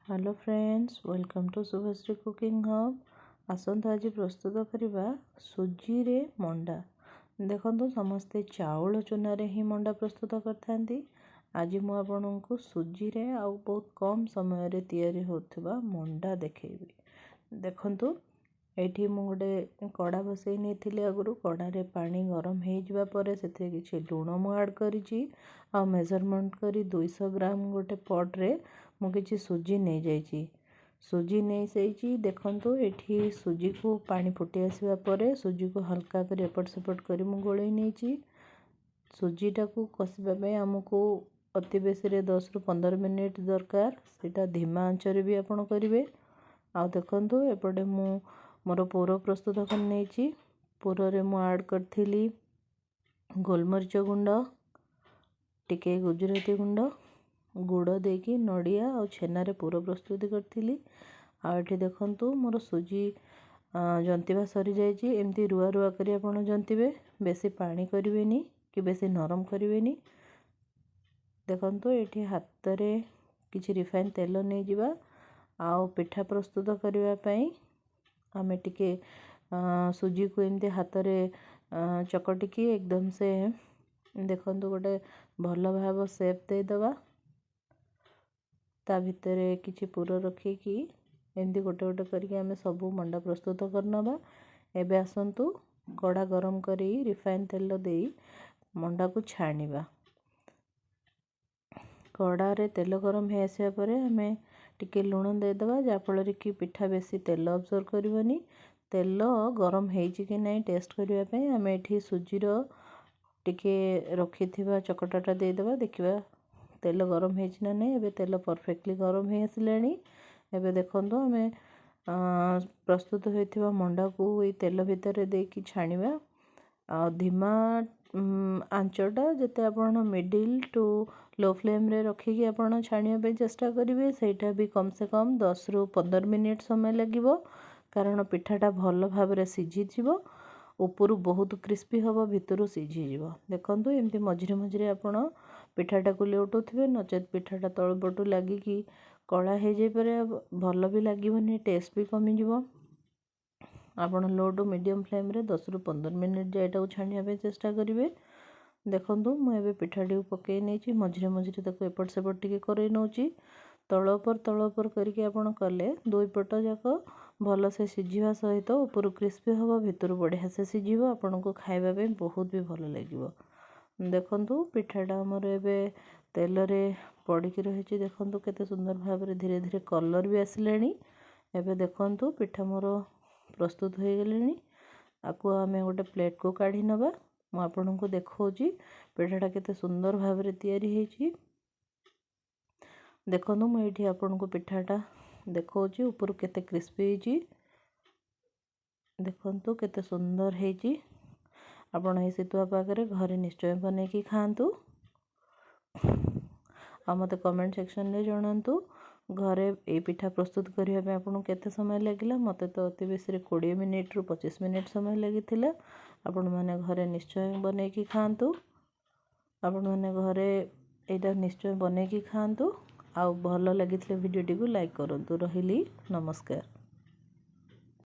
Hello friends, welcome to Subhashree cooking hub. आसतु आज प्रस्तुत करवा सुजी रे मंडा। देखो समस्ते चाउल चूना रे ही मंडा प्रस्तुत करथांती। आज मु आपनको सुजी रे आउ बहुत कम समय रे तैयारी होतबा मंडा देखेबी। देखंतु एठी मु गोटे कड़ा बसई नेथिले। आगुरु कड़ा रे पानी गरम हो जिबा परे सेथे किछि लूण मु ऐड करिछि आ मेजरमेंट करी 200 ग्राम गोटे पट रे मु किछि सुजी नै जाइछि। सुजी नै सैछि। देखंतु एठी सुजी को पानी फुटी आसीबा परे सुजी को हल्का करी एपट सेपट करी मु गोळै नेछि। सुजीटा को कसिबा पे हमको अति बेसी रे 10 रु 15 मिनिट दरकार। सेटा धीमा आंच रे भी आपण करिवे। आ देखंतु एपटे मु मोर पूर प्रस्तुत कर नेछि। पूर रे मु ऐड करथिली गोलमरिच गुंड, टिके गुजराती गुंड, गुड़ देकी नड़िया और छेना रे पूर प्रस्तुति करथिली। आ एठी देखंतु मोर सुजी जंतिबा सरी जाइछि। एमती रुआ रुआ करी आपण जंतिबे, बेसी पानी करिवेनी कि बेसी नरम करिवेनी। देखंतु एठी हाथ रे किछि रिफाइन तेल नै जिबा। आ पिठा प्रस्तुत करिवा पई आमे टिके सुजी को एमती हाथ रे चकटिकी एकदम से देखंतु गोटे भल भाव शेप दे दबा। ता भितरे किछि पूर रखिकी एमती गोटे गोटे करके आमे सबु मंडा प्रस्तुत करनबा। एबे आसंतु कड़ा गरम करी रिफाइन तेल देई मंडा को छाणीबा। कड़ा रे तेल गरम हे आसिया परे आमे टिके लूण दे दबा, जा फल कि पिठा बेसी तेल अब्जर्व करबनी। तेल गरम हेछि कि नै टेस्ट करिवा पे आमे एठी सुजी रो टिके रखिथिबा चकटाटा दे दबा। देखिबा तेल गरम हेछि ना नै। एबे तेल परफेक्टली गरम हे आसिलानी। एबे देखंतु आमे प्रस्तुत होइथिबा मंडा को ए तेल भितर देकी छाणीबा। आ धीमा आंचटा जते आपण मिडिल टू लो फ्लेम रे रखिकी आपण छाणिया पे चेष्टा करिवे। सेटा भी कम से कम 10 रु 15 मिनिट समय लागिवो, कारण पिठाटा भल भाव रे सिझी जिवो। ऊपर बहुत क्रिस्पी हबो, भितरु सिझी जिवो। देखंतु एमती मझिरे मझिरे आपण पिठाटा को लेउटुथिबे, नचेत पिठाटा तळ पटु लागिकी कळा हे जाय पारे, भल भी लागिवनी, टेस्ट भी कमी जिवो। आपण लो टू मीडियम फ्लेम रे 10 रु 15 मिनिट जायटा छाणिया पे चेष्टा करिवे। देखंतु मु एबे पिठाटी पकई नेछि, मझिरे मझिरे ताको एपट सेपट टिके करै नउछि। तळ ऊपर करके आपण कले दुई पट जाक भल से सिझिवा सहित ऊपर क्रिस्पी हबो, भितर बढ़िया से सिझिवो। आपनको खाइबा पे बहुत भी भल लागिवो। देखंतु पिठाटा हमर एबे तेल रे पड़िकी रहिछि। देखंतु केते सुंदर भाव रे धीरे धीरे कलर भी आसिलानी। एबे देखंतु पिठा मोर प्रस्तुत हो गेलेनी। आकु आमे गोटे प्लेट को काढी नबा। मु आपनको देखौछि पिठाटा केते सुंदर भाव रे तयारी हेछि। देखंतु मु एठी आपनको पिठाटा देखौछि ऊपर केते क्रिस्पी हेछि। देखंतु केते सुंदर हेछि। आपण ए सितुआ पाकरे घरे निश्चय बनेकी खांतु। आ मते कमेंट सेक्शन रे जणांतु घरे ए पिठा प्रस्तुत करिया पे आपन केते समय लागिला। मते तो अति बेसी रे 20 मिनिट रु 25 मिनिट समय लागिथिला। आपण माने घरे निश्चय बनेकी खांतु। आपण माने घरे एटा निश्चय बनेकी खांतु। आ भल लागिथिले वीडियोटी को लाइक करंतु। रहिली, नमस्कार।